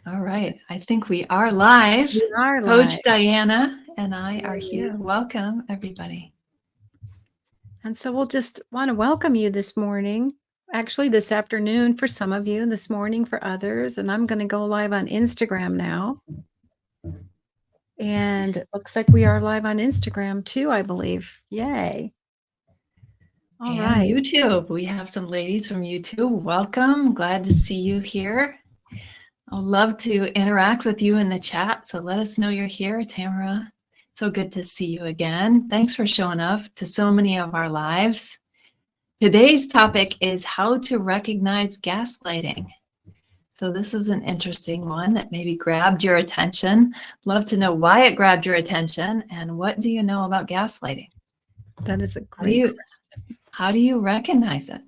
All right. I think we are live. We are Coach live. Diana and I are here. Welcome, everybody. And so we'll just want to welcome you this morning. Actually, this afternoon for some of you, this morning for others. And I'm going to go live on Instagram now. And it looks like we are live on Instagram too, I believe. Yay. All right. YouTube. We have some ladies from YouTube. Welcome. Glad to see you here. I'd love to interact with you in the chat. So let us know you're here, Tamara. So good to see you again. Thanks for showing up to so many of our lives. Today's topic is how to recognize gaslighting. So this is an interesting one that maybe grabbed your attention. Love to know why it grabbed your attention and what do you know about gaslighting? That is a great question. How do you recognize it?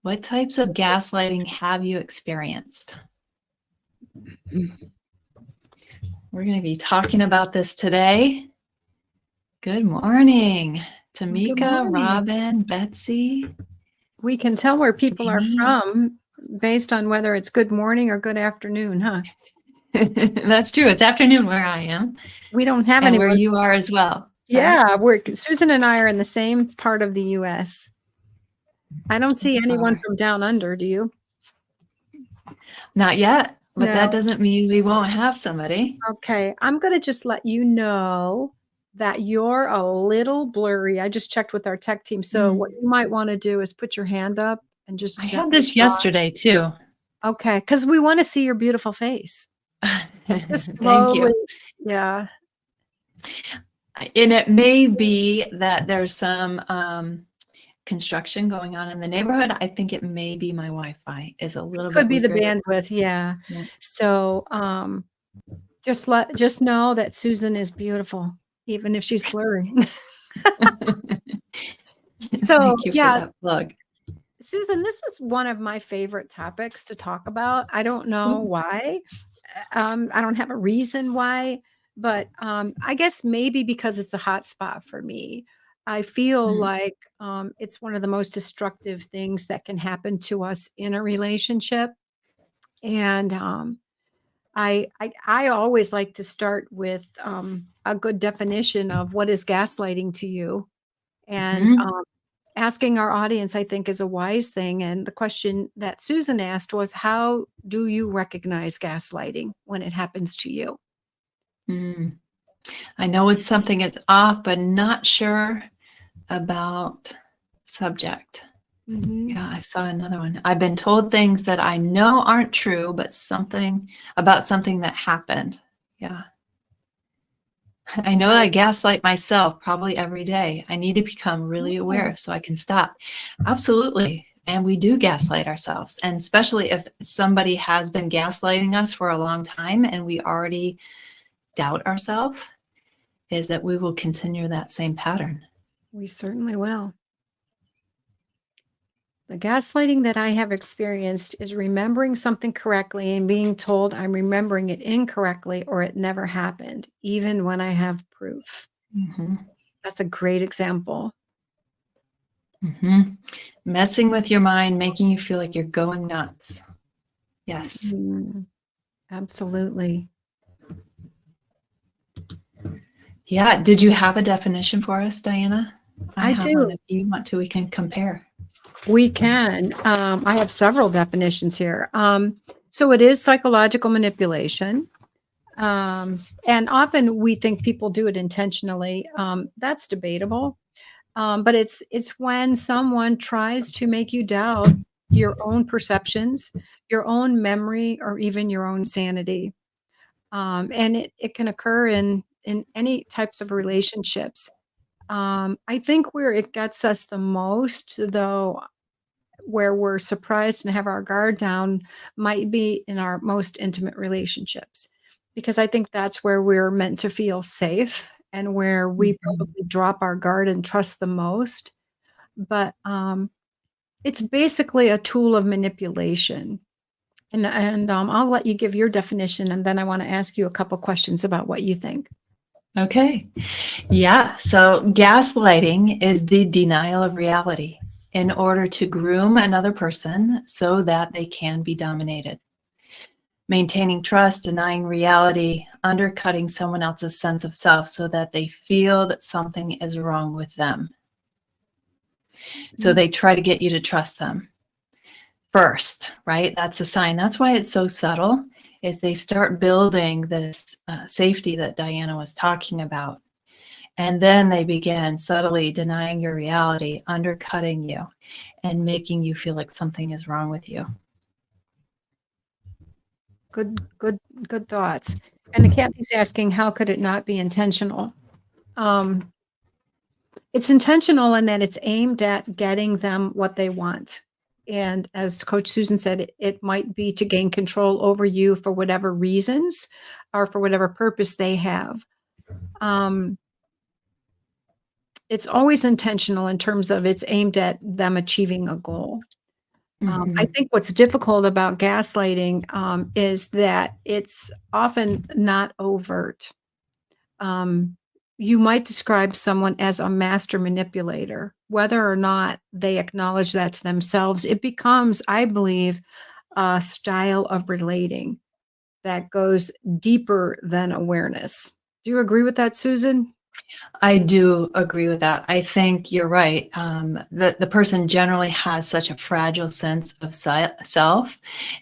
What types of gaslighting have you experienced? We're going to be talking about this today. Good morning, Tamika, Good morning. Robin, Betsy. We can tell where people are from based on whether it's good morning or good afternoon, huh? That's true. It's afternoon where I am. We don't have and anyone. where you are as well. Yeah, Susan and I are in the same part of the U.S. I don't see anyone from down under, do you? Not yet, but No. that doesn't mean we won't have somebody. Okay, I'm going to just let you know that you're a little blurry. I just checked with our tech team. So what you might want to do is put your hand up and just I had this yesterday too. Okay, because we want to see your beautiful face. Just Thank you. Yeah. And it may be that there's some construction going on in the neighborhood. I think it may be my Wi-Fi is a little bit. Could be the bandwidth, yeah. So just know that Susan is beautiful, even if she's blurry. So thank you for that plug. Susan, this is one of my favorite topics to talk about. I don't know why. I don't have a reason why, but I guess maybe because it's a hot spot for me. I feel like it's one of the most destructive things that can happen to us in a relationship. And I always like to start with a good definition of what is gaslighting to you. And asking our audience, I think, is a wise thing. And the question that Susan asked was, how do you recognize gaslighting when it happens to you? I know it's something that's off, but not sure about subject. Yeah, I saw another one. I've been told things that I know aren't true, but something that happened. Yeah. I know that I gaslight myself probably every day. I need to become really aware so I can stop. Absolutely. And we do gaslight ourselves. And especially if somebody has been gaslighting us for a long time and we already doubt ourselves, is that we will continue that same pattern. We certainly will. The gaslighting that I have experienced is remembering something correctly and being told I'm remembering it incorrectly or it never happened, even when I have proof. That's a great example. Messing with your mind, making you feel like you're going nuts. Yes. Absolutely. Yeah. Did you have a definition for us, Diana? I do. One. If you want to, we can compare. We can. I have several definitions here. So it is psychological manipulation. And often we think people do it intentionally. That's debatable. But it's when someone tries to make you doubt your own perceptions, your own memory, or even your own sanity. And it can occur in any types of relationships. I think where it gets us the most, though, where we're surprised and have our guard down, might be in our most intimate relationships, because I think that's where we're meant to feel safe and where we probably drop our guard and trust the most. But it's basically a tool of manipulation. And I'll let you give your definition, and then I want to ask you a couple questions about what you think. Okay. Yeah. So gaslighting is the denial of reality in order to groom another person so that they can be dominated. maintaining trust, denying reality, undercutting someone else's sense of self so that they feel that something is wrong with them. So they try to get you to trust them first, right? That's a sign. That's why it's so subtle, is they start building this safety that Diana was talking about. And then they begin subtly denying your reality, undercutting you, and making you feel like something is wrong with you. Good thoughts. And Kathy's asking, how could it not be intentional? It's intentional in that it's aimed at getting them what they want. And as Coach Susan said, it might be to gain control over you for whatever reasons or for whatever purpose they have. It's always intentional in terms of it's aimed at them achieving a goal. I think what's difficult about gaslighting is that it's often not overt. You might describe someone as a master manipulator. Whether or not they acknowledge that to themselves, it becomes, I believe, a style of relating that goes deeper than awareness. Do you agree with that, Susan? I do agree with that. I think you're right. The person generally has such a fragile sense of self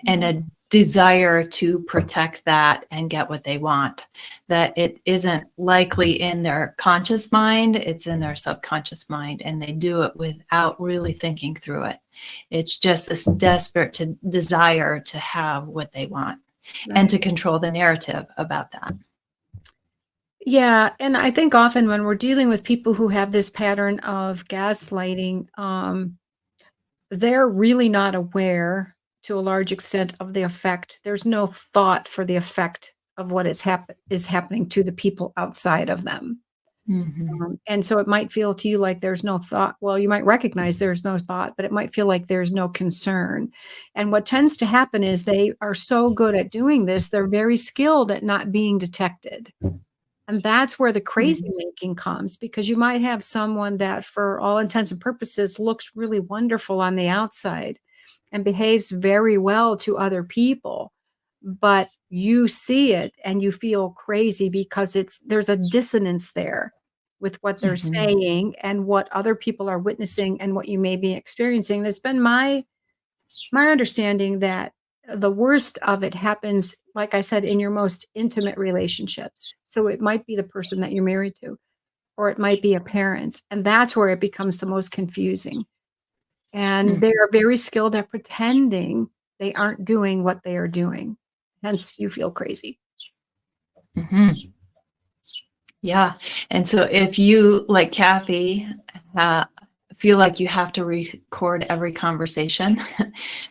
and a desire to protect that and get what they want, that it isn't likely in their conscious mind, it's in their subconscious mind, and they do it without really thinking through it. It's just this desperate desire to have what they want and to control the narrative about that. Yeah, and I think often when we're dealing with people who have this pattern of gaslighting, they're really not aware to a large extent of the effect. There's no thought for the effect of what is happening to the people outside of them. And so it might feel to you like there's no thought. Well, you might recognize there's no thought, but it might feel like there's no concern. And what tends to happen is they are so good at doing this, they're very skilled at not being detected. And that's where the crazy making comes, because you might have someone that, for all intents and purposes, looks really wonderful on the outside and behaves very well to other people. But you see it and you feel crazy because there's a dissonance there with what they're saying and what other people are witnessing and what you may be experiencing. And it's been my understanding that the worst of it happens, like I said, in your most intimate relationships. So it might be the person that you're married to, or it might be a parent. And that's where it becomes the most confusing. And they are very skilled at pretending they aren't doing what they are doing. Hence, you feel crazy. Yeah. And so if you, like Kathy, feel like you have to record every conversation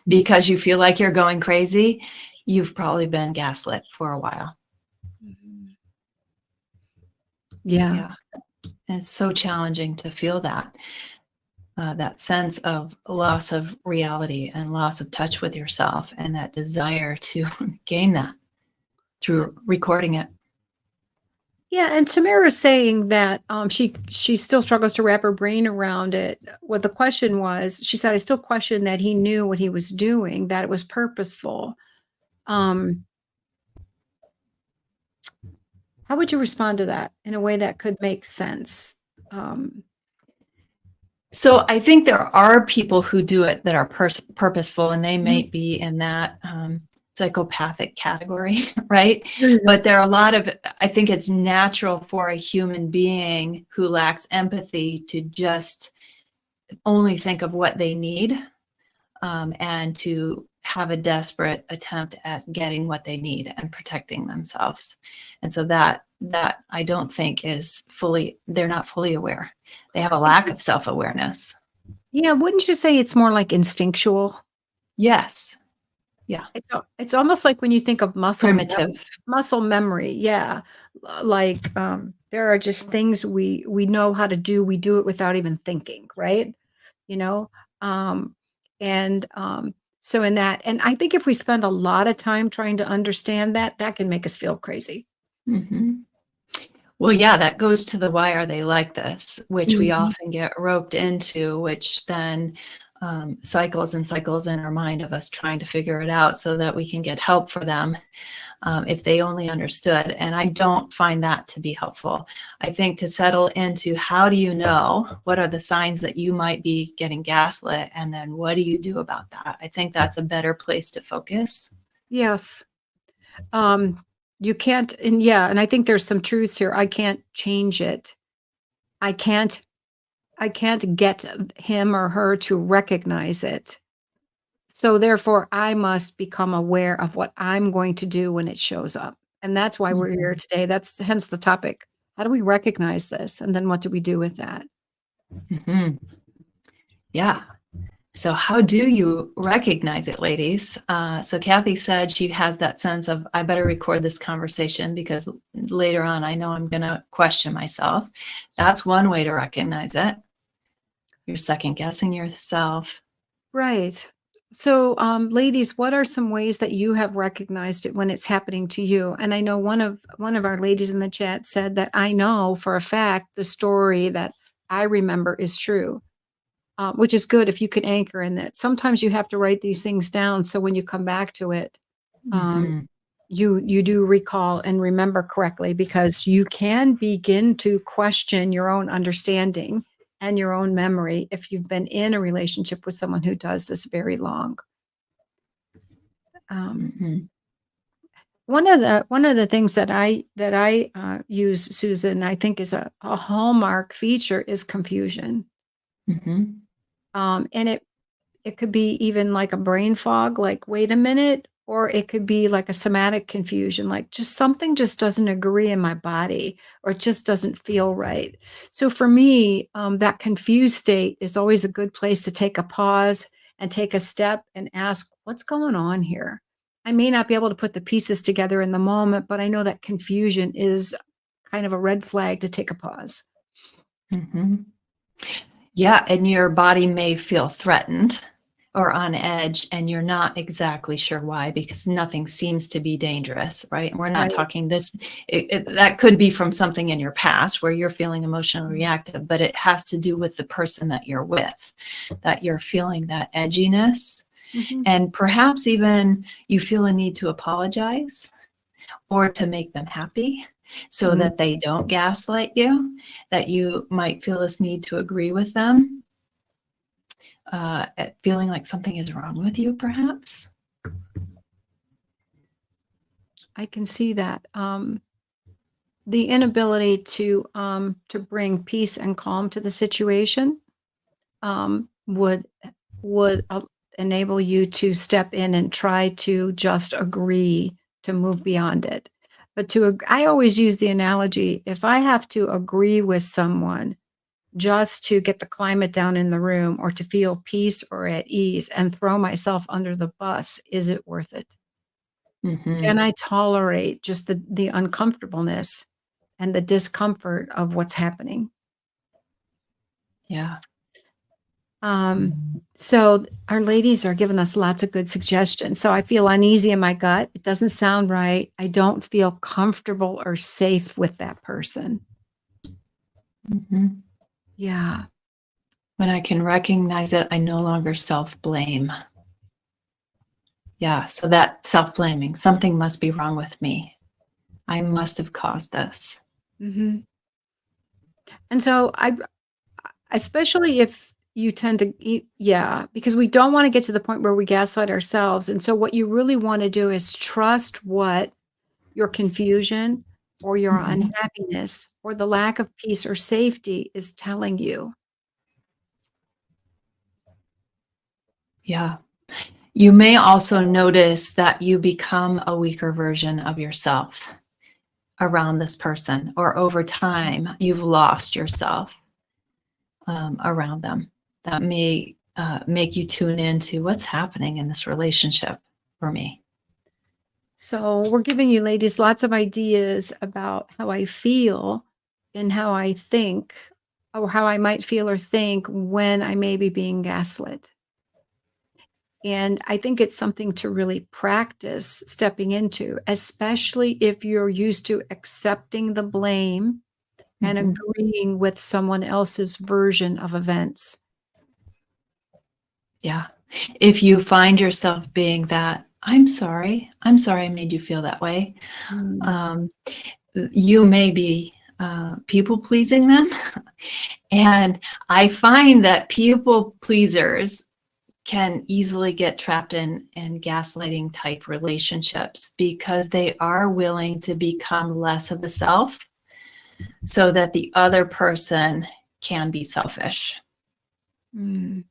because you feel like you're going crazy, you've probably been gaslit for a while. Yeah. And it's so challenging to feel that, that sense of loss of reality and loss of touch with yourself, and that desire to gain that through recording it. Yeah, and Tamara's saying that she still struggles to wrap her brain around it. What the question was, she said, I still question that he knew what he was doing, that it was purposeful. How would you respond to that in a way that could make sense? So I think there are people who do it that are purposeful, and they may be in that psychopathic category, right? But there are a lot of, I think it's natural for a human being who lacks empathy to just only think of what they need, and to have a desperate attempt at getting what they need and protecting themselves. And so that I don't think is they're not fully aware. They have a lack of self-awareness. Yeah, wouldn't you say it's more like instinctual? Yes. Yeah. It's almost like when you think of Primitive. muscle memory. Yeah. Like there are just things we know how to do. We do it without even thinking, right? You know? So in that, and I think if we spend a lot of time trying to understand that can make us feel crazy. Well, yeah, that goes to the why are they like this, which we often get roped into, which then cycles and cycles in our mind of us trying to figure it out so that we can get help for them, if they only understood. And I don't find that to be helpful. I think to settle into, how do you know, what are the signs that you might be getting gaslit, and then what do you do about that? I think that's a better place to focus. Yes. You can't, and yeah, and I think there's some truths here. I can't change it. I can't get him or her to recognize it. So therefore, I must become aware of what I'm going to do when it shows up. And that's why we're here today. That's hence the topic. How do we recognize this? And then what do we do with that? Mm-hmm. Yeah. So how do you recognize it, ladies? So Kathy said she has that sense of, I better record this conversation because later on I know I'm going to question myself. That's one way to recognize it. You're second guessing yourself. Right. So, ladies, what are some ways that you have recognized it when it's happening to you? And I know one of our ladies in the chat said that I know for a fact the story that I remember is true, which is good if you can anchor in that. Sometimes you have to write these things down so when you come back to it, Mm-hmm. you do recall and remember correctly, because you can begin to question your own understanding and your own memory if you've been in a relationship with someone who does this very long. Mm-hmm. One of the things that I use, Susan, I think is a hallmark feature is confusion. Mm-hmm. And it could be even like a brain fog, like, wait a minute, or it could be like a somatic confusion, like just something just doesn't agree in my body, or it just doesn't feel right. So for me, that confused state is always a good place to take a pause and take a step and ask, what's going on here? I may not be able to put the pieces together in the moment, but I know that confusion is kind of a red flag to take a pause. Mm-hmm. Yeah, and your body may feel threatened or on edge, and you're not exactly sure why, because nothing seems to be dangerous, right? We're not Right. talking this, that could be from something in your past where you're feeling emotionally reactive, but it has to do with the person that you're with, that you're feeling that edginess. Mhm. And perhaps even you feel a need to apologize or to make them happy so Mhm. that they don't gaslight you, that you might feel this need to agree with them, feeling like something is wrong with you, perhaps. I can see that. The inability to bring peace and calm to the situation would would enable you to step in and try to just agree to move beyond it. But I always use the analogy, if I have to agree with someone just to get the climate down in the room or to feel peace or at ease and throw myself under the bus, is it worth it? Mm-hmm. Can I tolerate just the uncomfortableness and the discomfort of what's happening? Yeah. So our ladies are giving us lots of good suggestions. So I feel uneasy in my gut. It doesn't sound right. I don't feel comfortable or safe with that person. Mm-hmm. Yeah. When I can recognize it, I no longer self-blame. Yeah, so that self-blaming, something must be wrong with me. I must have caused this. Hmm. And so especially if you tend to yeah, because we don't want to get to the point where we gaslight ourselves. And so what you really want to do is trust what your confusion or your Mm-hmm. unhappiness or the lack of peace or safety is telling you. Yeah. You may also notice that you become a weaker version of yourself around this person, or over time, you've lost yourself around them. That may make you tune into what's happening in this relationship for me. So we're giving you ladies lots of ideas about how I feel and how I think, or how I might feel or think when I may be being gaslit. And I think it's something to really practice stepping into, especially if you're used to accepting the blame and Mm-hmm. agreeing with someone else's version of events. Yeah. If you find yourself being that, I'm sorry I made you feel that way. Mm. You may be people pleasing them. And I find that people pleasers can easily get trapped in gaslighting type relationships because they are willing to become less of a self so that the other person can be selfish. Mm.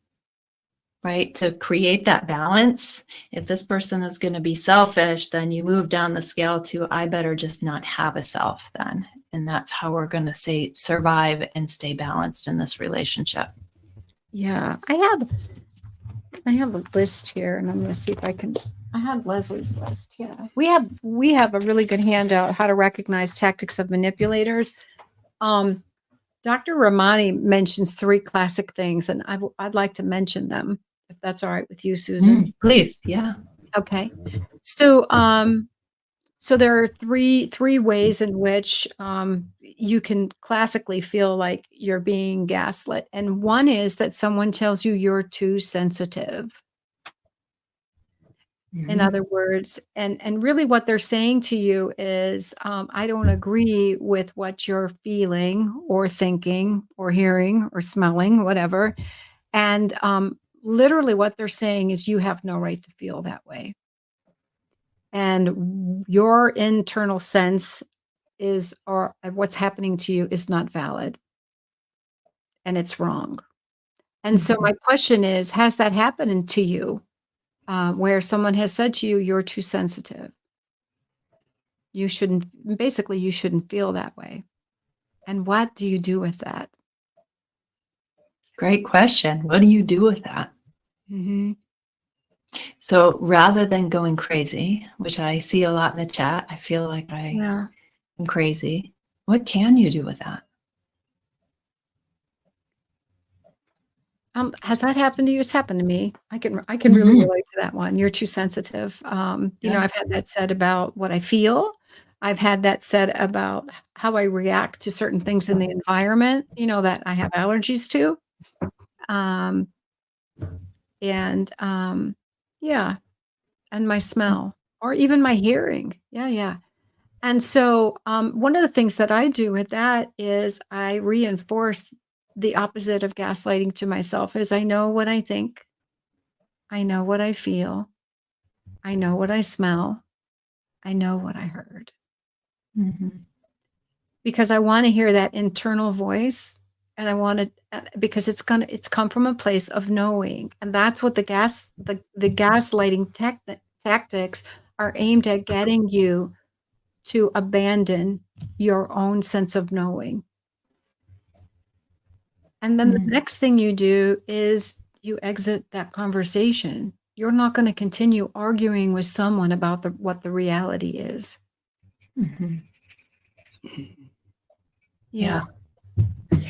Right? To create that balance. If this person is going to be selfish, then you move down the scale to, I better just not have a self then. And that's how we're going to say survive and stay balanced in this relationship. Yeah, I have a list here, and I'm going to see if I can. I had Leslie's list. Yeah, we have a really good handout, how to recognize tactics of manipulators. Dr. Ramani mentions 3 classic things, and I'd like to mention them if that's all right with you, Susan. Please, yeah. Okay, so so there are three ways in which you can classically feel like you're being gaslit, and one is that someone tells you you're too sensitive. In other words, and really what they're saying to you is, I don't agree with what you're feeling or thinking or hearing or smelling, whatever. And literally what they're saying is you have no right to feel that way. And your internal sense is, or what's happening to you is not valid and it's wrong. And so my question is, has that happened to you where someone has said to you, you're too sensitive? You shouldn't, basically, you shouldn't feel that way. And what do you do with that? Great question. What do you do with that? Mm-hmm. So rather than going crazy, which I see a lot in the chat, I feel like Yeah. I'm crazy. What can you do with that? Has that happened to you? It's happened to me. I can really relate to that one. You're too sensitive. You know, I've had that said about what I feel. I've had that said about how I react to certain things in the environment, you know, that I have allergies to. Um, and yeah, and my smell or even my hearing. Yeah, yeah. And so, one of the things that I do with that is I reinforce the opposite of gaslighting to myself is I know what I think, I know what I feel, I know what I smell, I know what I heard. Because I want to hear that internal voice and I want to because it's come from a place of knowing. And that's what the gaslighting tactics are aimed at getting you to abandon your own sense of knowing. And then the next thing you do is you exit that conversation. You're not going to continue arguing with someone about what the reality is. Yeah.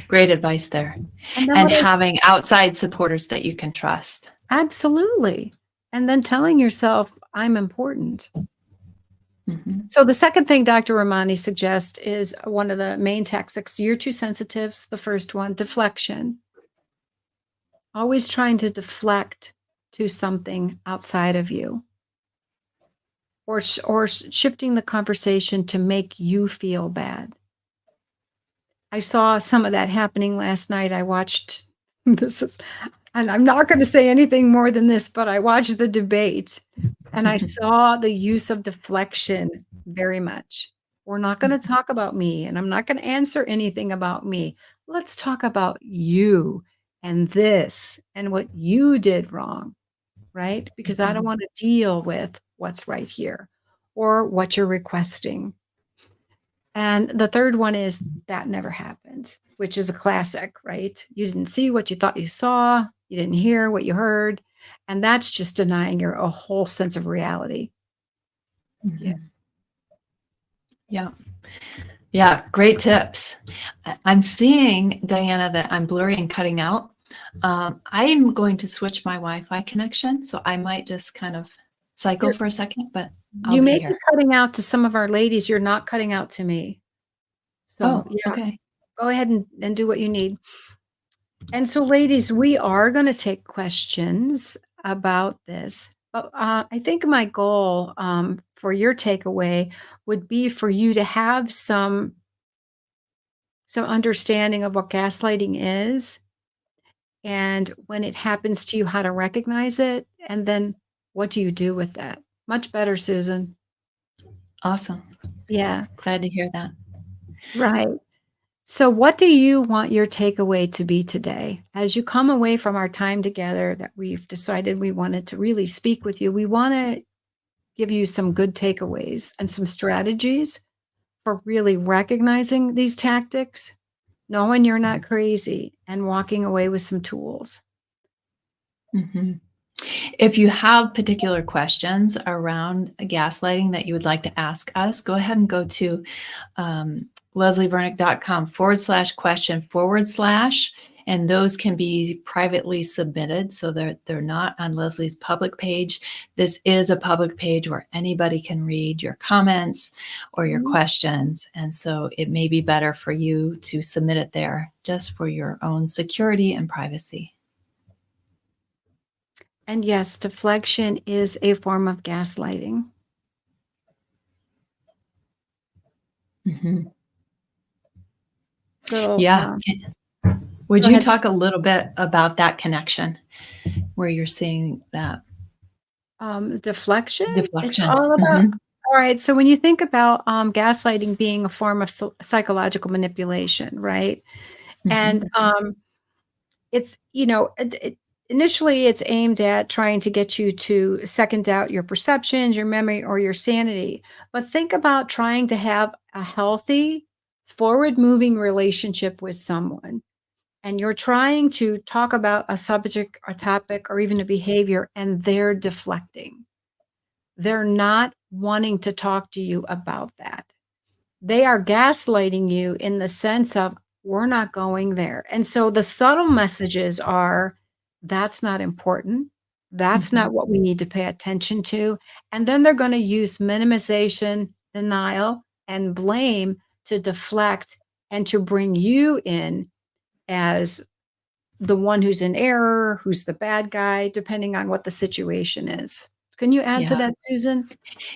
Great advice there. And having outside supporters that you can trust. Absolutely. And then telling yourself, I'm important. So the second thing Dr. Ramani suggests is one of the main tactics. You're too sensitive. The first one, deflection. Always trying to deflect to something outside of you. Or shifting the conversation to make you feel bad. I saw some of that happening last night. I watched and I'm not going to say anything more than this, but I watched the debate and I saw the use of deflection very much. We're not going to talk about me and I'm not going to answer anything about me. Let's talk about you and this and what you did wrong, right? Because I don't want to deal with what's right here or what you're requesting. And the third one is that never happened, which is a classic, right? You didn't see what you thought you saw. You didn't hear what you heard. And that's just denying your a whole sense of reality. Yeah. Yeah. Yeah. Great tips. I'm seeing, Diana, that I'm blurry and cutting out. I'm going to switch my Wi-Fi connection. So I might just kind of cycle for a second, but You may be cutting out to some of our ladies. You're not cutting out to me. So yeah, okay. go ahead and do what you need. And so, ladies, we are going to take questions about this. But I think my goal for your takeaway would be for you to have some understanding of what gaslighting is, and when it happens to you, how to recognize it, and then what do you do with that? Much better, Susan. Awesome. Yeah. Glad to hear that. Right. So, what do you want your takeaway to be today? As you come away from our time together, that we've decided we wanted to really speak with you, we want to give you some good takeaways and some strategies for really recognizing these tactics, knowing you're not crazy, and walking away with some tools. Mm-hmm. If you have particular questions around gaslighting that you would like to ask us, go ahead and go to leslievernick.com/question/, and those can be privately submitted so that they're not on Leslie's public page. This is a public page where anybody can read your comments or your questions. And so it may be better for you to submit it there just for your own security and privacy. And yes, deflection is a form of gaslighting. Mm-hmm. So, Yeah. Would go you ahead. talk a little bit about that connection where you're seeing that Deflection is deflection? all about. Mm-hmm. All right. So when you think about gaslighting being a form of psychological manipulation, right? Mm-hmm. And it's, initially it's aimed at trying to get you to second out your perceptions, your memory, or your sanity. But think about trying to have a healthy, forward moving relationship with someone. And you're trying to talk about a subject, a topic, or even a behavior, and they're deflecting. They're not wanting to talk to you about that. They are gaslighting you in the sense of, we're not going there. And so the subtle messages are, that's not important. That's Mm-hmm. not what we need to pay attention to. And then they're going to use minimization, denial, and blame to deflect and to bring you in as the one who's in error, who's the bad guy, depending on what the situation is. Can you add to Yeah. that, Susan?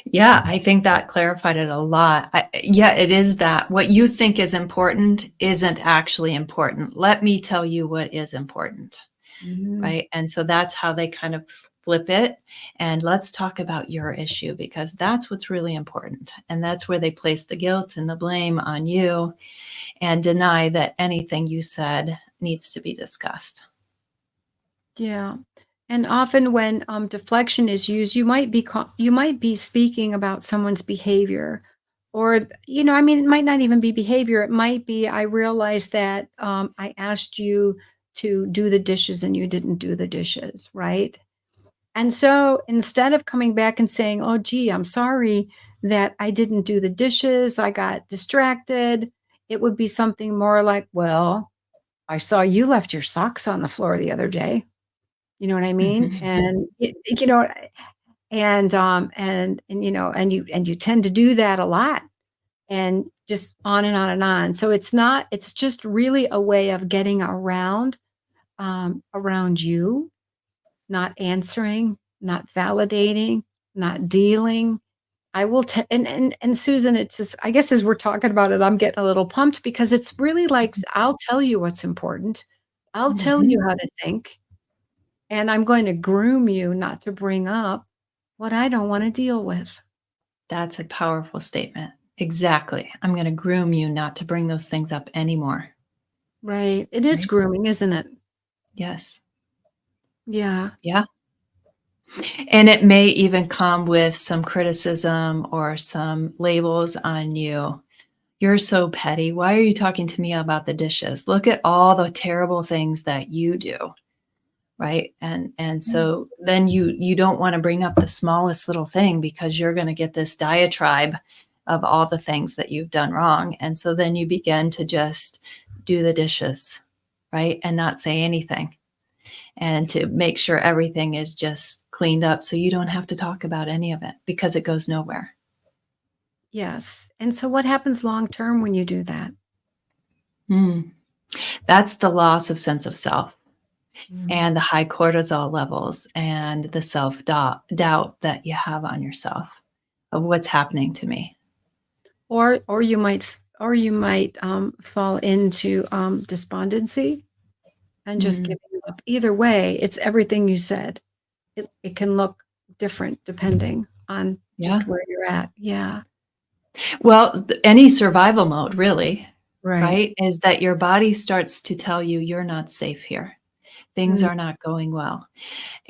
Yeah, I think that clarified it a lot. Yeah, it is that what you think is important isn't actually important. Let me tell you what is important. Right. And so that's how they kind of flip it. And let's talk about your issue because that's what's really important. And that's where they place the guilt and the blame on you and deny that anything you said needs to be discussed. Yeah. And often when deflection is used, you might be speaking about someone's behavior, or I mean, it might not even be behavior. It might be, I realized that I asked you to do the dishes and you didn't do the dishes, right? And so instead of coming back and saying, "Oh, gee, I'm sorry that I didn't do the dishes, I got distracted," it would be something more like, "Well, I saw you left your socks on the floor the other day." You know what I mean? Mhm. And and you tend to do that a lot, and just on and on and on. So it's just really a way of getting around you, not answering, not validating, not dealing. I will tell, and Susan, it's just, I guess as we're talking about it, I'm getting a little pumped because it's really like, I'll tell you what's important. I'll tell you Mhm. how to think. And I'm going to groom you not to bring up what I don't want to deal with. That's a powerful statement. Exactly. I'm going to groom you not to bring those things up anymore. Right. It is Right? grooming, isn't it? Yes. Yeah. Yeah. And it may even come with some criticism or some labels on you. You're so petty. Why are you talking to me about the dishes? Look at all the terrible things that you do. Right. And so then you don't want to bring up the smallest little thing because you're going to get this diatribe of all the things that you've done wrong. And so then you begin to just do the dishes, right? And not say anything and to make sure everything is just cleaned up so you don't have to talk about any of it because it goes nowhere. Yes. And so what happens long term when you do that? Mm. That's the loss of sense of self Mm. and the high cortisol levels and the self-doubt that you have on yourself of what's happening to me. Or you might fall into despondency and just Mm, giving up. Either way, it's everything you said. It can look different depending on yeah. just where you're at. Yeah, Well, any survival mode, really, right. right, is that your body starts to tell you you're not safe here. Things Mm, are not going well.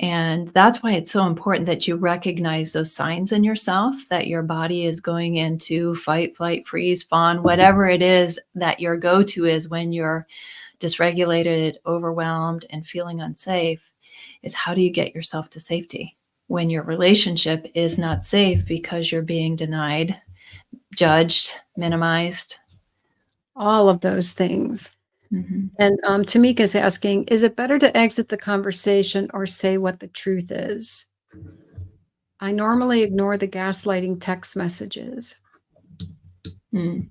And that's why it's so important that you recognize those signs in yourself that your body is going into fight, flight, freeze, fawn, whatever it is that your go to is when you're dysregulated, overwhelmed, and feeling unsafe. Is how do you get yourself to safety when your relationship is not safe because you're being denied, judged, minimized? all of those things. Mhm. And Tamika's asking, is it better to exit the conversation or say what the truth is? I normally ignore the gaslighting text messages. Mm.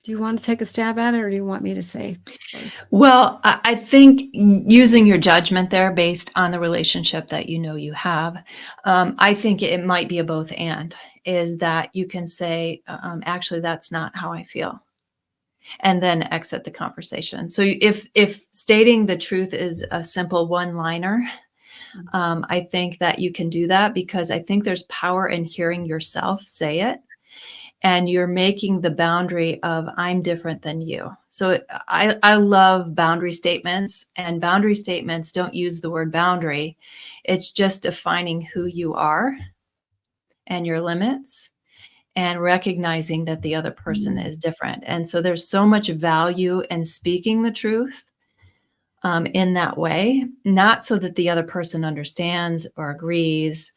Do you want to take a stab at it or do you want me to say first? Well, I think using your judgment there based on the relationship that you know you have, I think it might be a both and, is that you can say, actually, that's not how I feel, and then exit the conversation. So if stating the truth is a simple one-liner, I think that you can do that because I think there's power in hearing yourself say it and you're making the boundary of I'm different than you. So I love boundary statements, and boundary statements don't use the word boundary. It's just defining who you are and your limits and recognizing that the other person Mm. is different. And so there's so much value in speaking the truth in that way, not so that the other person understands or agrees,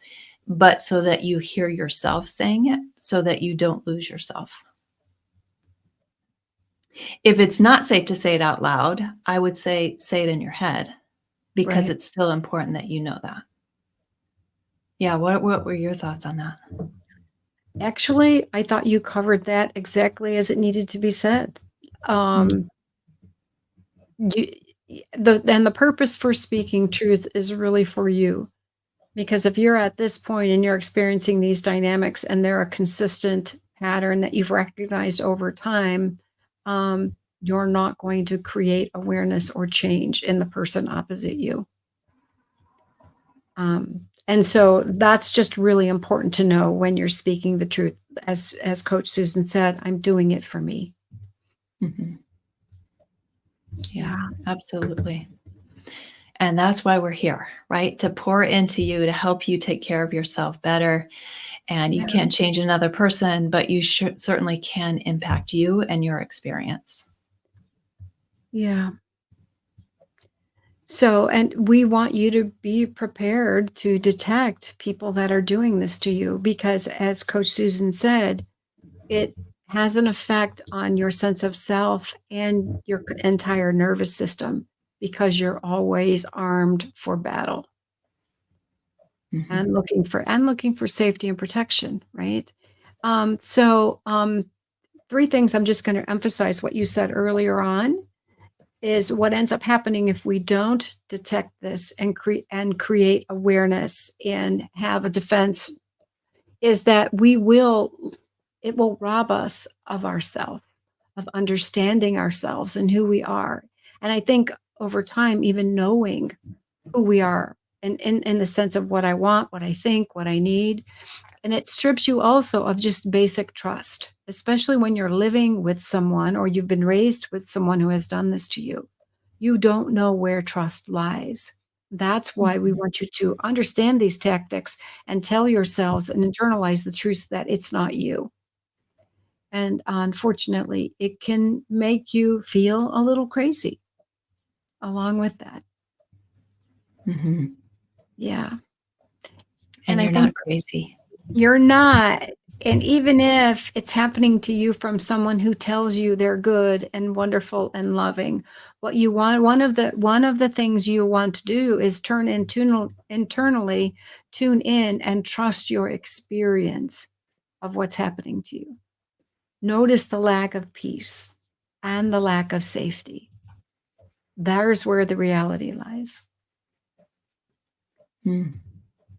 but so that you hear yourself saying it so that you don't lose yourself. If it's not safe to say it out loud, I would say it in your head because Right. it's still important that you know that. Yeah, what were your thoughts on that? Actually, I thought you covered that exactly as it needed to be said. Mm, Um, you, the purpose for speaking truth is really for you. Because if you're at this point and you're experiencing these dynamics and they're a consistent pattern that you've recognized over time, you're not going to create awareness or change in the person opposite you. And so that's just really important to know when you're speaking the truth. As Coach Susan said, I'm doing it for me. mhm. Yeah, Yeah. absolutely. And that's why we're here, right? To pour into you, to help you take care of yourself better. And you Yeah. can't change another person, but you certainly can impact you and your experience. Yeah. So, and we want you to be prepared to detect people that are doing this to you because, as Coach Susan said, it has an effect on your sense of self and your entire nervous system because you're always armed for battle Mhm. and looking for safety and protection, right? Three things I'm just going to emphasize what you said earlier on is what ends up happening if we don't detect this and create awareness and have a defense is that it will rob us of ourself, of understanding ourselves and who we are. And I think over time, even knowing who we are and in the sense of what I want, what I think, what I need. And it strips you also of just basic trust, especially when you're living with someone or you've been raised with someone who has done this to you. You don't know where trust lies. That's why we Mhm. want you to understand these tactics and tell yourselves and internalize the truth that it's not you. And unfortunately, it can make you feel a little crazy along with that. Mhm. Yeah. And And I you're think not crazy. you're not. And even if it's happening to you from someone who tells you they're good and wonderful and loving, what you want, one of the things you want to do is internally tune in and trust your experience of what's happening to you. Notice the lack of peace and the lack of safety. there's where the reality lies.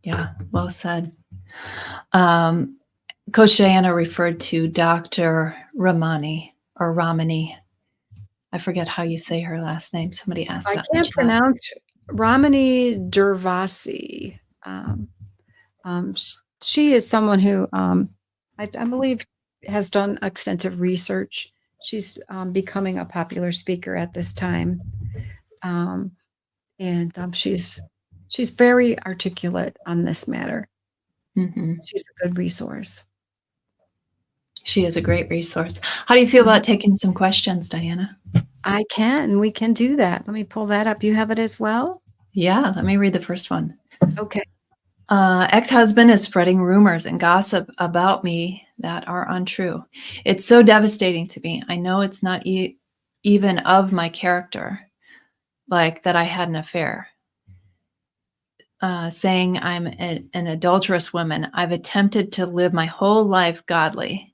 Yeah, well said. Coach Diana referred to Dr. Ramani or Ramani. I forget how you say her last name. Somebody asked I that. can't pronounce Ramani Durvasi. She is someone who I believe has done extensive research. She's becoming a popular speaker at this time, and she's very articulate on this matter. She's a good resource. She is a great resource. How do you feel about taking some questions, Diana? I can. We can do that. Let me pull that up. You have it as well? Yeah, let me read the first one. Okay. Ex-husband is spreading rumors and gossip about me that are untrue. It's so devastating to me. I know it's not even of my character, like that I had an affair. Saying I'm an adulterous woman. I've attempted to live my whole life godly.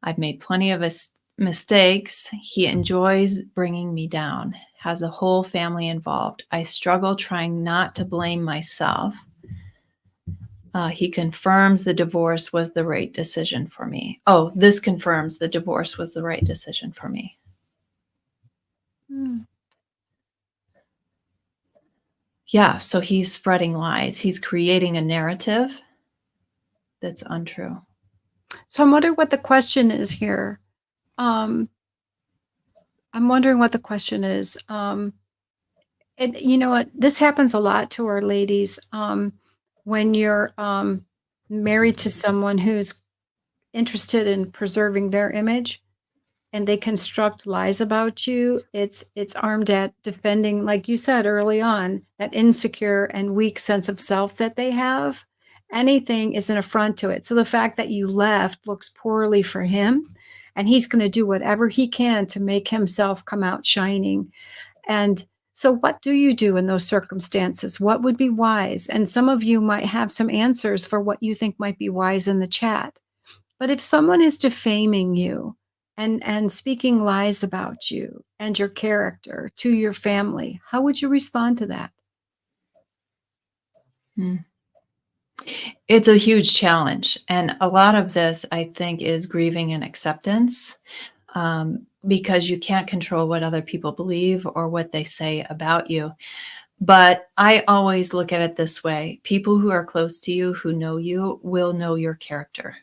I've made plenty of mistakes. He enjoys bringing me down, has the whole family involved. I struggle trying not to blame myself. He confirms the divorce was the right decision for me. Oh, this confirms the divorce was the right decision for me. Yeah, so he's spreading lies. He's creating a narrative that's untrue. So I'm wondering what the question is here. I'm wondering what the question is. And you know what? This happens a lot to our ladies. When you're married to someone who's interested in preserving their image and they construct lies about you, it's armed at defending, like you said early on, that insecure and weak sense of self that they have. Anything is an affront to it. So the fact that you left looks poorly for him, and he's going to do whatever he can to make himself come out shining. And so what do you do in those circumstances? What would be wise? And some of you might have some answers for what you think might be wise in the chat. But if someone is defaming you and speaking lies about you and your character to your family, how would you respond to that? It's a huge challenge. And a lot of this, I think, is grieving and acceptance, because you can't control what other people believe or what they say about you. But I always look at it this way. People who are close to you, who know you, will know your character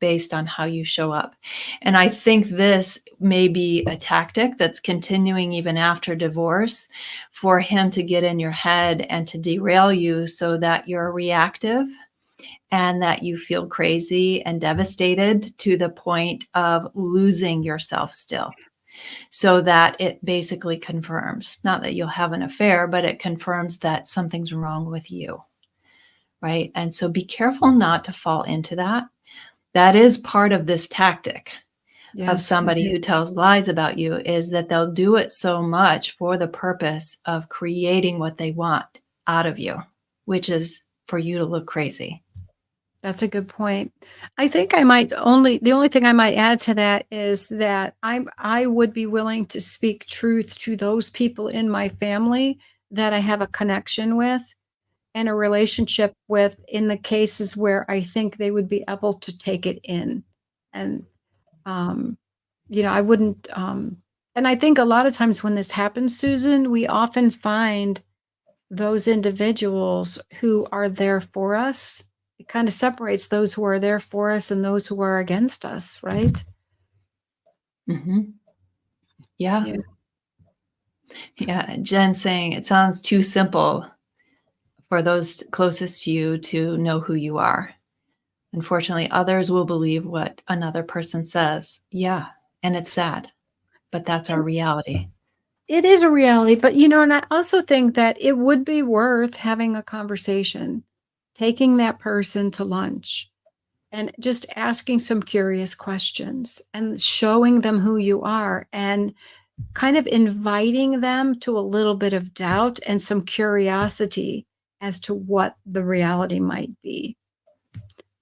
based on how you show up. And I think this may be a tactic that's continuing even after divorce, for him to get in your head and to derail you so that you're reactive and that you feel crazy and devastated to the point of losing yourself still. So that it basically confirms, not that you'll have an affair, but it confirms that something's wrong with you, right? And so be careful not to fall into that. That is part of this tactic of somebody who tells lies about you, is that they'll do it so much for the purpose of creating what they want out of you, which is for you to look crazy. That's a good point. I think the only thing I might add to that is that I would be willing to speak truth to those people in my family that I have a connection with and a relationship with, in the cases where I think they would be able to take it in. And I wouldn't and I think a lot of times when this happens, Susan, we often find those individuals who are there for us. It kind of separates those who are there for us and those who are against us, right? Yeah. Jen saying it sounds too simple for those closest to you to know who you are. Unfortunately, others will believe what another person says. Yeah. And it's sad, but that's our reality. It is a reality, but and I also think that it would be worth having a conversation, taking that person to lunch and just asking some curious questions and showing them who you are and kind of inviting them to a little bit of doubt and some curiosity as to what the reality might be.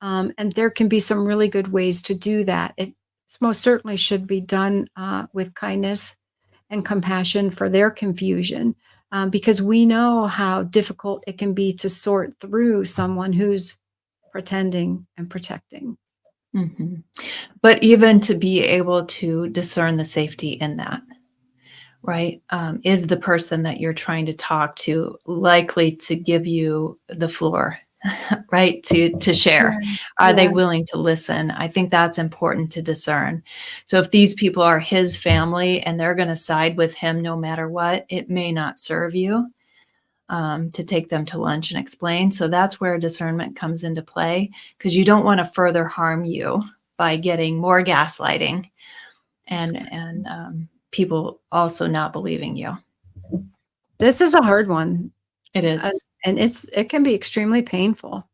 And there can be some really good ways to do that. It most certainly should be done with kindness and compassion for their confusion, because we know how difficult it can be to sort through someone who's pretending and protecting. Mhm. But even to be able to discern the safety in that, right? Is the person that you're trying to talk to likely to give you the floor, right? To share. Yeah. Are they Yeah. willing to listen? I think that's important to discern. So if these people are his family and they're going to side with him no matter what, it may not serve you to take them to lunch and explain. So that's where discernment comes into play, because you don't want to further harm you by getting more gaslighting and people also not believing you. This is a hard one. It is And it can be extremely painful.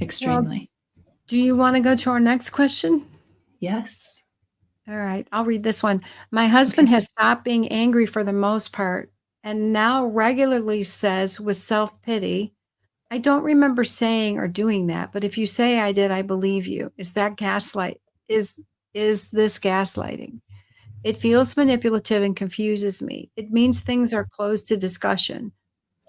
extremely. Well, do you want to go to our next question? Yes. All right, I'll read this one. My husband Okay. has stopped being angry for the most part and now regularly says with self-pity, I don't remember saying or doing that, but if you say I did, I believe you. Is that gaslight? Is this gaslighting? It feels manipulative and confuses me. It means things are closed to discussion.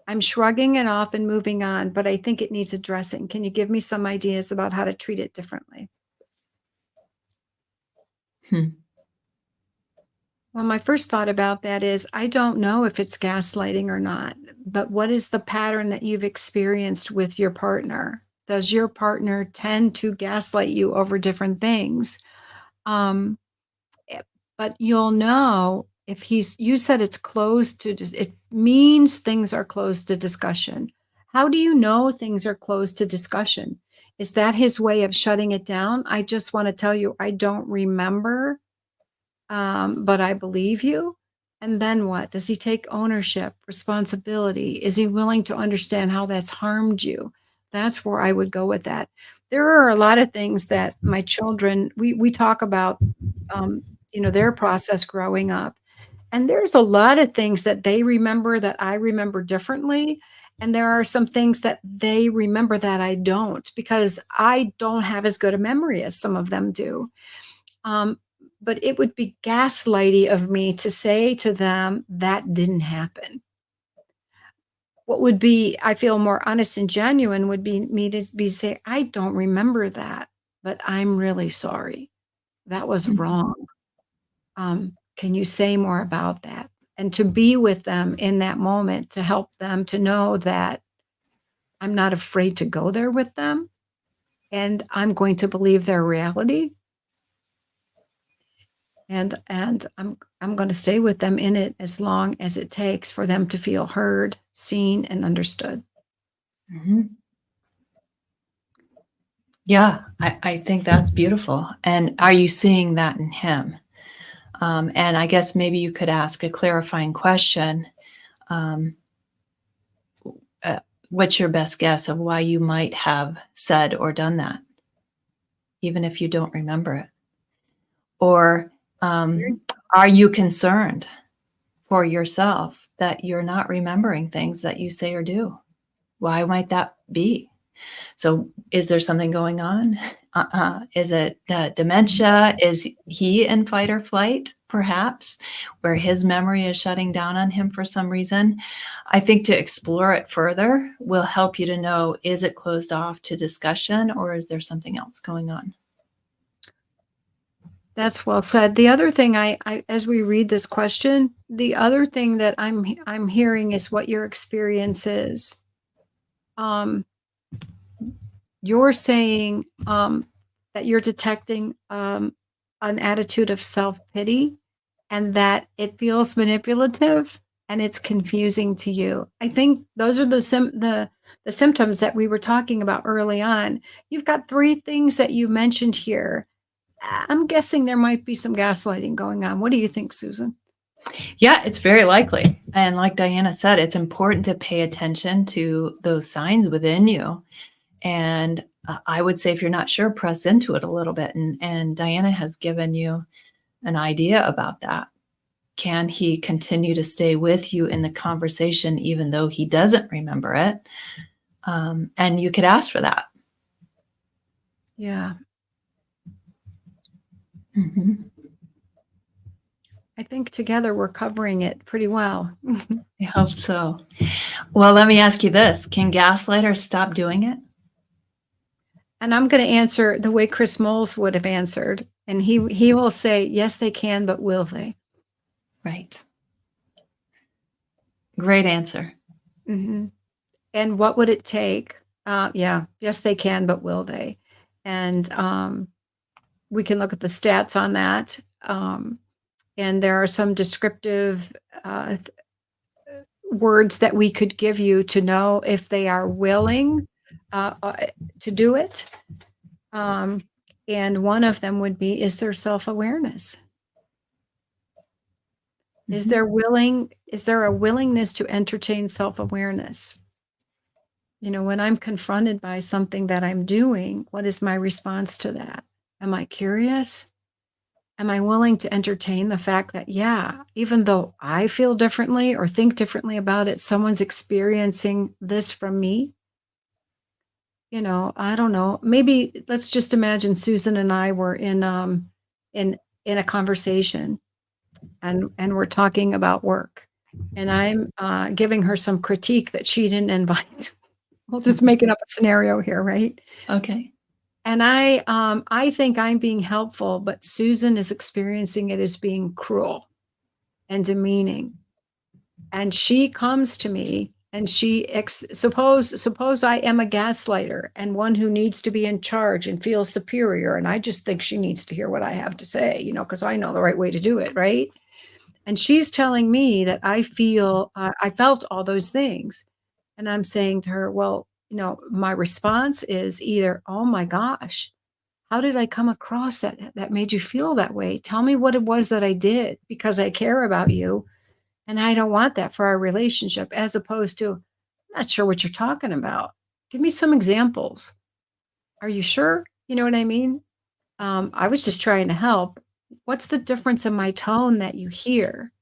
I'm shrugging it off and moving on, but I think it needs addressing. Can you give me some ideas about how to treat it differently? Hmm. Well, my first thought about that is I don't know if it's gaslighting or not, but what is the pattern that you've experienced with your partner? Does your partner tend to gaslight you over different things? Um, but you'll know if you said it's closed to, it means things are closed to discussion. How do you know things are closed to discussion? Is that his way of shutting it down? I just want to tell you, I don't remember, but I believe you. And then what? Does he take ownership, responsibility? Is he willing to understand how that's harmed you? That's where I would go with that. There are a lot of things that my children, we talk about, um, their process growing up. And there's a lot of things that they remember that I remember differently. And there are some things that they remember that I don't, because I don't have as good a memory as some of them do. Um, but it would be gaslighty of me to say to them that didn't happen. What would be, I feel, more honest and genuine would be me to be say, I don't remember that, but I'm really sorry. That was Mhm. wrong. Can you say more about that? And to be with them in that moment to help them to know that I'm not afraid to go there with them and I'm going to believe their reality. And I'm going to stay with them in it as long as it takes for them to feel heard, seen, and understood. Mhm. Yeah, I think that's beautiful. And are you seeing that in him? And I guess maybe you could ask a clarifying question. Um, what's your best guess of why you might have said or done that, even if you don't remember it? Or are you concerned for yourself that you're not remembering things that you say or do? Why might that be? So, is there something going on? Is it dementia? Is he in fight or flight, perhaps, where his memory is shutting down on him for some reason? I think to explore it further will help you to know, is it closed off to discussion or is there something else going on? That's well said. The other thing I as we read this question, the other thing that I'm hearing is what your experience is. Um, you're saying that you're detecting an attitude of self-pity and that it feels manipulative and it's confusing to you. I think those are the symptoms that we were talking about early on. You've got three things that you mentioned here. I'm guessing there might be some gaslighting going on. What do you think, Susan? Yeah, it's very likely. And like Diana said, it's important to pay attention to those signs within you. And I would say, if you're not sure, press into it a little bit. And Diana has given you an idea about that. Can he continue to stay with you in the conversation, even though he doesn't remember it? And you could ask for that. Yeah. Mhm. I think together we're covering it pretty well. I hope so. Well, let me ask you this. Can gaslighters stop doing it? And I'm going to answer the way Chris Moles would have answered. And he will say, yes, they can, but will they? Right. Great answer. Mm-hmm. And what would it take? Yeah, yes, they can, but will they? And we can look at the stats on that. And there are some descriptive words that we could give you to know if they are willing to do it. And one of them would be, is there self-awareness? Is there a willingness to entertain self-awareness? You know, when I'm confronted by something that I'm doing, what is my response to that? Am I curious? Am I willing to entertain the fact that, yeah, even though I feel differently or think differently about it, someone's experiencing this from me? You know, I don't know. Maybe let's just imagine Susan and I were in a conversation and we're talking about work. And I'm giving her some critique that she didn't invite. We'll just making up a scenario here, right? Okay. And I think I'm being helpful, but Susan is experiencing it as being cruel and demeaning. And she comes to me and suppose I am a gaslighter and one who needs to be in charge and feels superior. And I just think she needs to hear what I have to say, you know, because I know the right way to do it, right? And she's telling me that I felt all those things. And I'm saying to her, well, you know, my response is either, oh my gosh, how did I come across that made you feel that way? Tell me what it was that I did because I care about you. And I don't want that for our relationship, as opposed to, I'm not sure what you're talking about. Give me some examples. Are you sure? You know what I mean? I was just trying to help. What's the difference in my tone that you hear?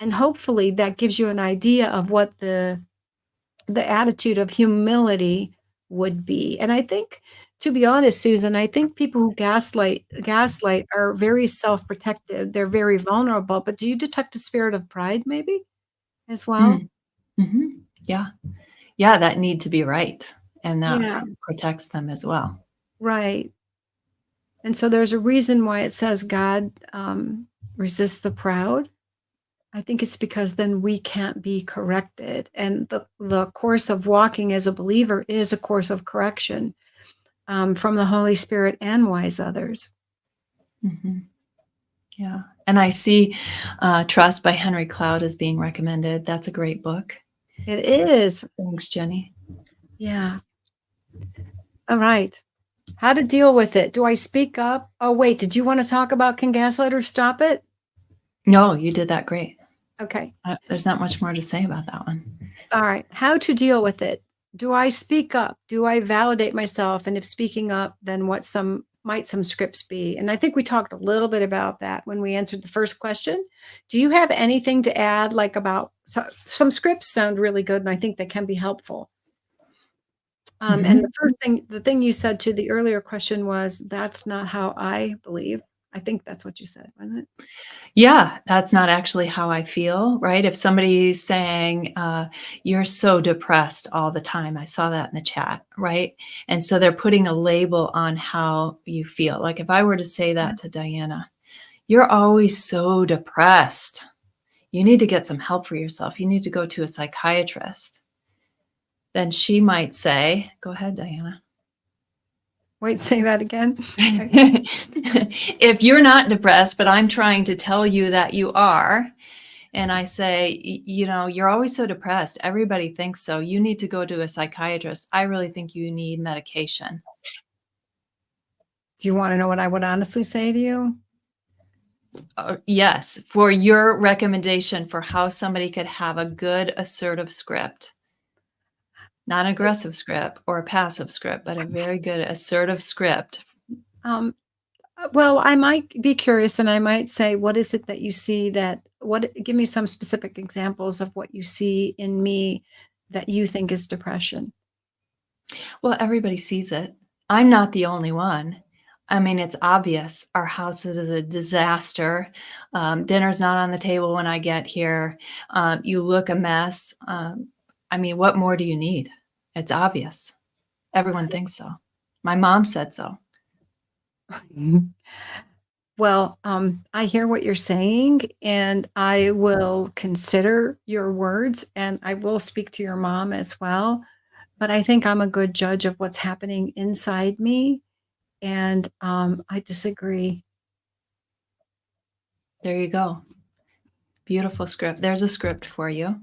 And hopefully that gives you an idea of what the attitude of humility would be. And I think, to be honest, Susan, I think people who gaslight are very self-protective. They're very vulnerable. But do you detect a spirit of pride maybe as well? Mm-hmm. Yeah. Yeah, that need to be right. And that Yeah, protects them as well. right. And so there's a reason why it says God resists the proud. I think it's because then we can't be corrected. And the course of walking as a believer is a course of correction from the Holy Spirit and wise others. Mm-hmm. Yeah. And I see Trust by Henry Cloud is being recommended. That's a great book. It is. Thanks, Jenny. Yeah. All right. How to deal with it. Do I speak up? Oh, wait. Did you want to talk about can gaslighters stop it? No, you did that great. Okay. There's not much more to say about that one. All right. How to deal with it. Do I speak up? Do I validate myself? And if speaking up, then what might some scripts be? And I think we talked a little bit about that when we answered the first question. Do you have anything to add, like about some scripts sound really good, and I think they can be helpful. And the thing you said to the earlier question was, that's not how I believe. I think that's what you said, wasn't it? Yeah, that's not actually how I feel, right? If somebody's saying, you're so depressed all the time, I saw that in the chat, right? And so they're putting a label on how you feel. Like if I were to say that to Diana, you're always so depressed. You need to get some help for yourself. You need to go to a psychiatrist. Then she might say, go ahead, Diana. Wait, say that again. If you're not depressed, but I'm trying to tell you that you are, and I say, you know, you're always so depressed. Everybody thinks so. You need to go to a psychiatrist. I really think you need medication. Do you want to know what I would honestly say to you? Yes, for your recommendation for how somebody could have a good assertive script. Not an aggressive script or a passive script, but a very good assertive script. Well, I might be curious and I might say, what is it that you see give me some specific examples of what you see in me that you think is depression? Well, everybody sees it. I'm not the only one. I mean, it's obvious. Our house is a disaster. Dinner's not on the table when I get here. You look a mess. I mean, what more do you need? It's obvious. Everyone thinks so. My mom said so. Well, I hear what you're saying, and I will consider your words, and I will speak to your mom as well. But I think I'm a good judge of what's happening inside me, and I disagree. There you go. Beautiful script. There's a script for you.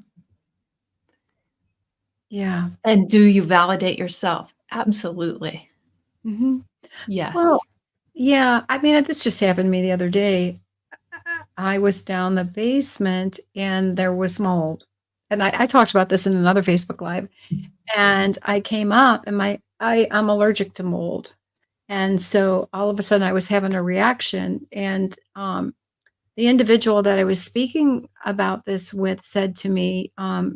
Yeah. And do you validate yourself? Absolutely. Mhm. Yes. Well, yeah. I mean, this just happened to me the other day. I was down the basement and there was mold. And I talked about this in another Facebook Live. And I came up and I'm allergic to mold. And so all of a sudden I was having a reaction. And the individual that I was speaking about this with said to me,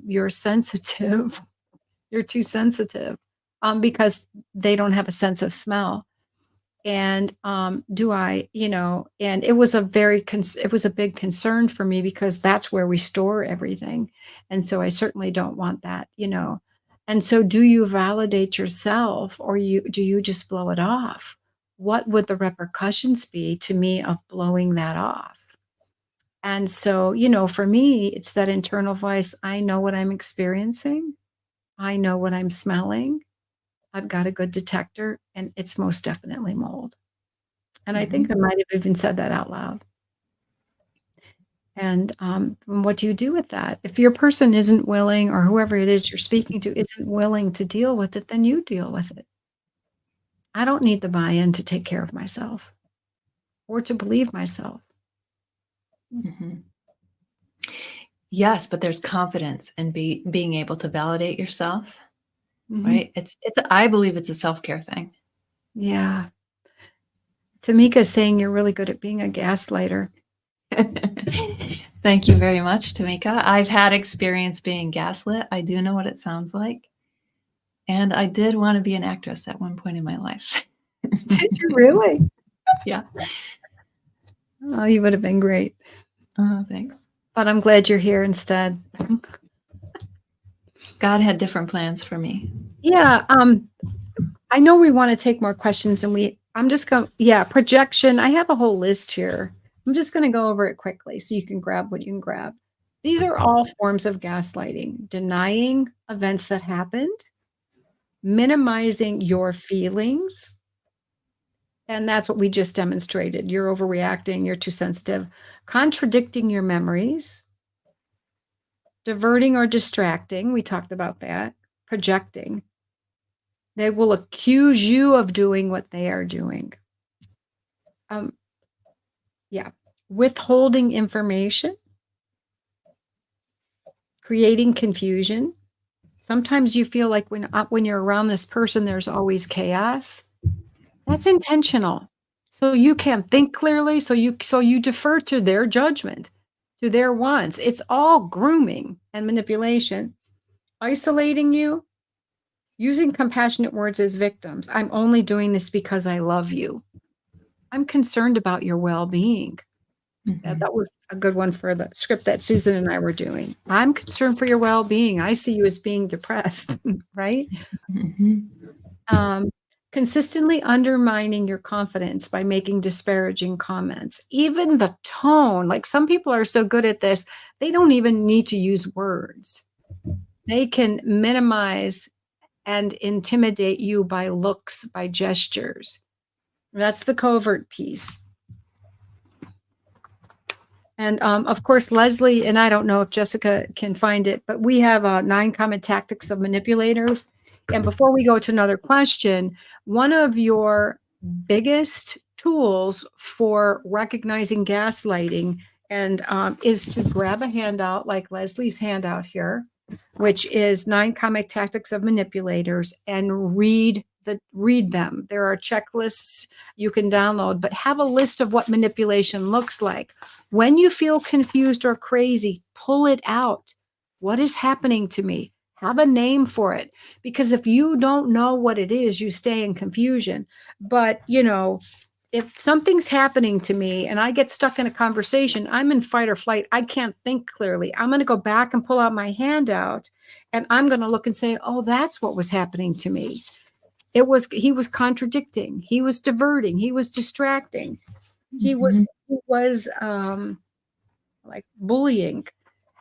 you're sensitive. You're too sensitive, because they don't have a sense of smell. And do I, and it was a it was a big concern for me because that's where we store everything. And so I certainly don't want that. And so do you validate yourself, or do you just blow it off? What would the repercussions be to me of blowing that off? And so, for me, it's that internal voice. I know what I'm experiencing. I know what I'm smelling. I've got a good detector, and it's most definitely mold. And I think I might have even said that out loud. And what do you do with that? If your person isn't willing, or whoever it is you're speaking to isn't willing to deal with it, then you deal with it. I don't need the buy-in to take care of myself or to believe myself. Mm-hmm. Yes, but there's confidence in being able to validate yourself, right? It's I believe it's a self-care thing. Yeah. Tamika's saying you're really good at being a gaslighter. Thank you very much, Tamika. I've had experience being gaslit. I do know what it sounds like. And I did want to be an actress at one point in my life. Did you really? Yeah. Oh, you would have been great. Thanks. But I'm glad you're here instead. God had different plans for me. Yeah. I know we want to take more questions, and I'm just going, projection. I have a whole list here. I'm just going to go over it quickly so you can grab what you can grab. These are all forms of gaslighting: denying events that happened, minimizing your feelings. And that's what we just demonstrated. You're overreacting, you're too sensitive, contradicting your memories, diverting or distracting. We talked about that. Projecting. They will accuse you of doing what they are doing. Withholding information, creating confusion. Sometimes you feel like when you're around this person, there's always chaos. That's intentional. So you can't think clearly. So you defer to their judgment, to their wants. It's all grooming and manipulation. Isolating you, using compassionate words as victims. I'm only doing this because I love you. I'm concerned about your well-being. Yeah, that was a good one for the script that Susan and I were doing. I'm concerned for your well-being. I see you as being depressed, right? Consistently undermining your confidence by making disparaging comments. Even the tone, like some people are so good at this, they don't even need to use words. They can minimize and intimidate you by looks, by gestures. That's the covert piece. And of course, Leslie, and I don't know if Jessica can find it, but we have 9 common tactics of manipulators. And before we go to another question, one of your biggest tools for recognizing gaslighting and is to grab a handout like Leslie's handout here, which is 9 common tactics of manipulators, and read them. There are checklists you can download, but have a list of what manipulation looks like. When you feel confused or crazy, pull it out. What is happening to me? Have a name for it. Because if you don't know what it is, you stay in confusion. But, if something's happening to me and I get stuck in a conversation, I'm in fight or flight. I can't think clearly. I'm going to go back and pull out my handout, and I'm going to look and say, oh, that's what was happening to me. He was contradicting. He was diverting. He was distracting. He was like bullying.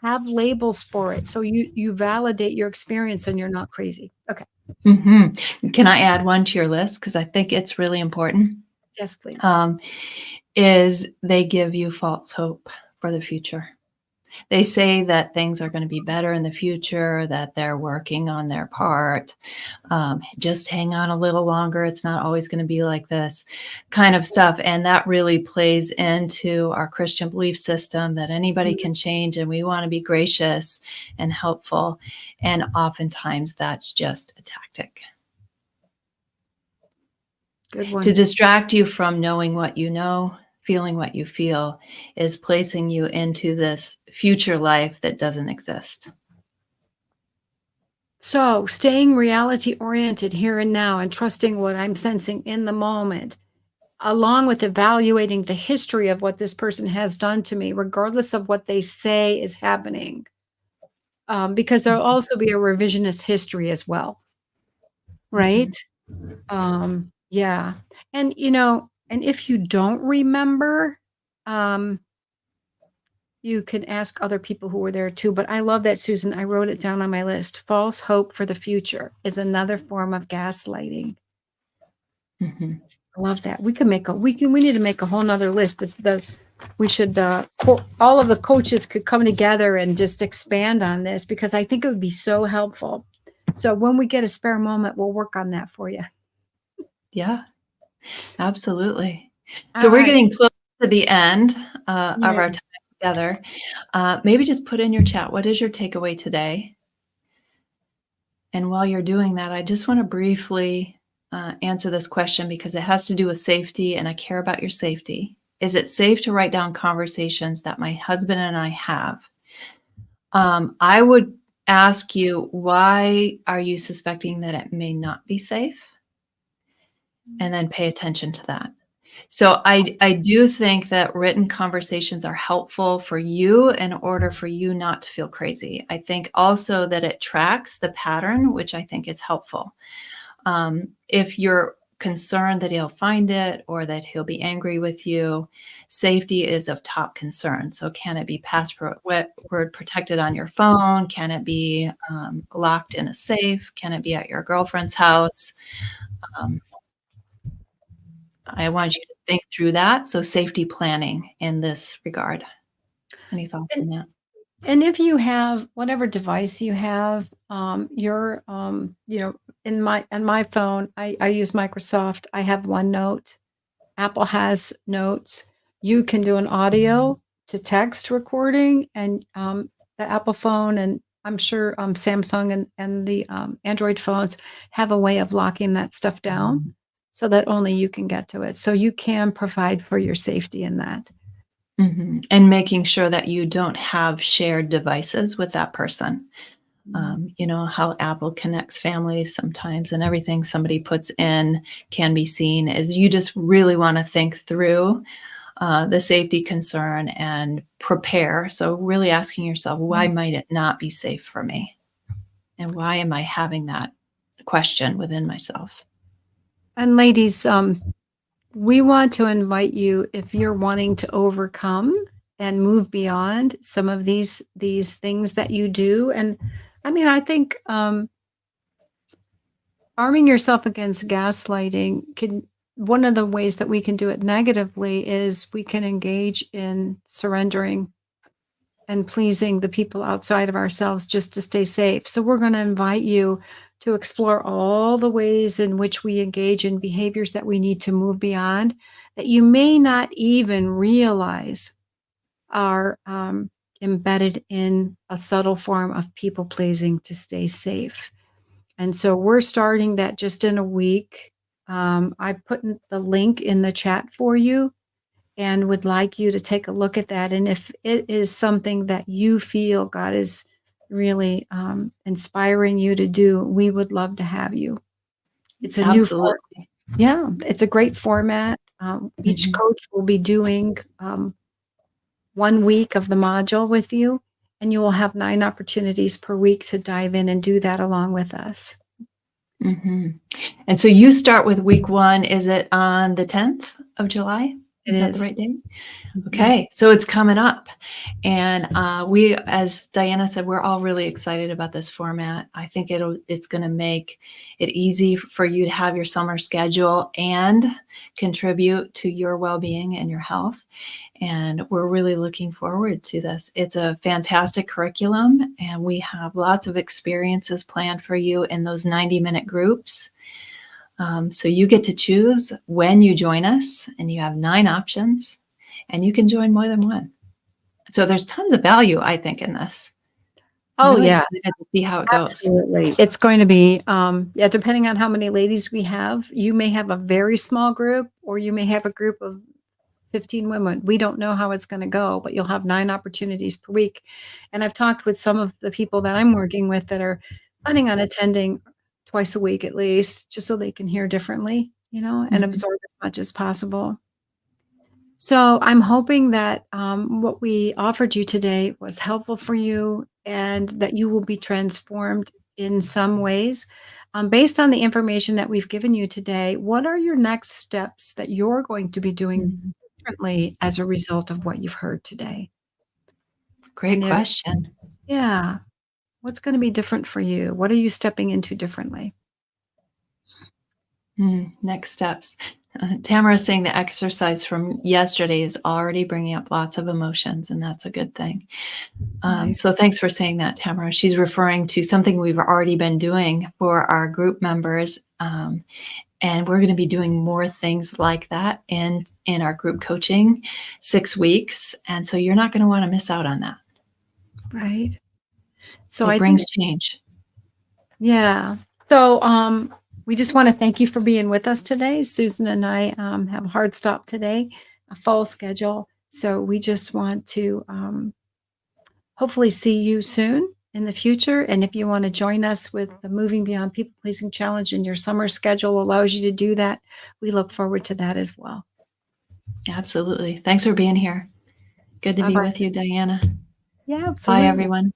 Have labels for it. So you validate your experience and you're not crazy. Okay. Can I add one to your list? Because I think it's really important. Yes, please. Is they give you false hope for the future. They say that things are going to be better in the future, that they're working on their part. Just hang on a little longer. It's not always going to be like this kind of stuff. And that really plays into our Christian belief system that anybody can change, and we want to be gracious and helpful. And oftentimes that's just a tactic. Good one. To distract you from knowing what you know, feeling what you feel, is placing you into this future life that doesn't exist. So staying reality oriented here and now and trusting what I'm sensing in the moment, along with evaluating the history of what this person has done to me, regardless of what they say is happening. Because there'll also be a revisionist history as well. Right? Yeah. And, and if you don't remember, you can ask other people who were there too. But I love that, Susan. I wrote it down on my list. False hope for the future is another form of gaslighting. I love that. We need to make a whole nother list. We should, all of the coaches could come together and just expand on this, because I think it would be so helpful. So when we get a spare moment, we'll work on that for you. Yeah, absolutely. So we're getting close to the end of our time together. Maybe just put in your chat, what is your takeaway today? And while you're doing that, I just want to briefly answer this question, because it has to do with safety, and I care about your safety. Is it safe to write down conversations that my husband and I have? I would ask you, why are you suspecting that it may not be safe? And then pay attention to that. So I do think that written conversations are helpful for you in order for you not to feel crazy. I think also that it tracks the pattern, which I think is helpful. If you're concerned that he'll find it or that he'll be angry with you, safety is of top concern. So can it be password protected on your phone? Can it be locked in a safe? Can it be at your girlfriend's house? I want you to think through that. So safety planning in this regard. Any thoughts on that? And if you have whatever device you have, in my phone, I use Microsoft. I have OneNote. Apple has Notes. You can do an audio to text recording, and the Apple phone, and I'm sure Samsung and the Android phones have a way of locking that stuff down so that only you can get to it. So you can provide for your safety in that. And making sure that you don't have shared devices with that person. You know how Apple connects families sometimes, and everything somebody puts in can be seen. Is you just really want to think through the safety concern and prepare. So really asking yourself, why might it not be safe for me? And why am I having that question within myself? And ladies, we want to invite you, if you're wanting to overcome and move beyond some of these things that you do. And I mean, I think arming yourself against gaslighting one of the ways that we can do it negatively is we can engage in surrendering and pleasing the people outside of ourselves just to stay safe. So we're going to invite you to explore all the ways in which we engage in behaviors that we need to move beyond, that you may not even realize are embedded in a subtle form of people pleasing to stay safe. And so we're starting that just in a week. I put the link in the chat for you and would like you to take a look at that. And if it is something that you feel God is really inspiring you to do, we would love to have you. It's a new form. Yeah, it's a great format. Each Mhm. coach will be doing 1 week of the module with you, and you will have 9 opportunities per week to dive in and do that along with us. Mhm. And so you start with week 1, is it on the 10th of July? It Is that the is. right date? Mhm. Okay, so it's coming up. And we, as Diana said, we're all really excited about this format. I think it's going to make it easy for you to have your summer schedule and contribute to your well-being and your health. And we're really looking forward to this. It's a fantastic curriculum, and we have lots of experiences planned for you in those 90-minute groups. So you get to choose when you join us, and you have 9 options, and you can join more than one. So there's tons of value, I think, in this. I'm Oh, really yeah, excited to see how it goes. absolutely. It's going to be, yeah, depending on how many ladies we have, you may have a very small group or you may have a group of 15 women. We don't know how it's going to go, but you'll have 9 opportunities per week. And I've talked with some of the people that I'm working with that are planning on attending twice a week at least, just so they can hear differently, and Mhm. absorb as much as possible. So I'm hoping that what we offered you today was helpful for you and that you will be transformed in some ways. Based on the information that we've given you today, what are your next steps that you're going to be doing Mhm. differently as a result of what you've heard today? Great And if, question. yeah, what's going to be different for you? What are you stepping into differently? Next steps. Tamara is saying the exercise from yesterday is already bringing up lots of emotions, and that's a good thing. Nice. So thanks for saying that, Tamara. She's referring to something we've already been doing for our group members. And we're going to be doing more things like that in our group coaching 6 weeks. And so you're not going to want to miss out on that. Right. So It I think, brings change. yeah. So we just want to thank you for being with us today. Susan and I have a hard stop today, a full schedule. So we just want to hopefully see you soon in the future. And if you want to join us with the Moving Beyond People Pleasing Challenge and your summer schedule allows you to do that, we look forward to that as well. Absolutely. Thanks for being here. Good to All be right. with you, Diana. Yeah, Bye, absolutely. everyone.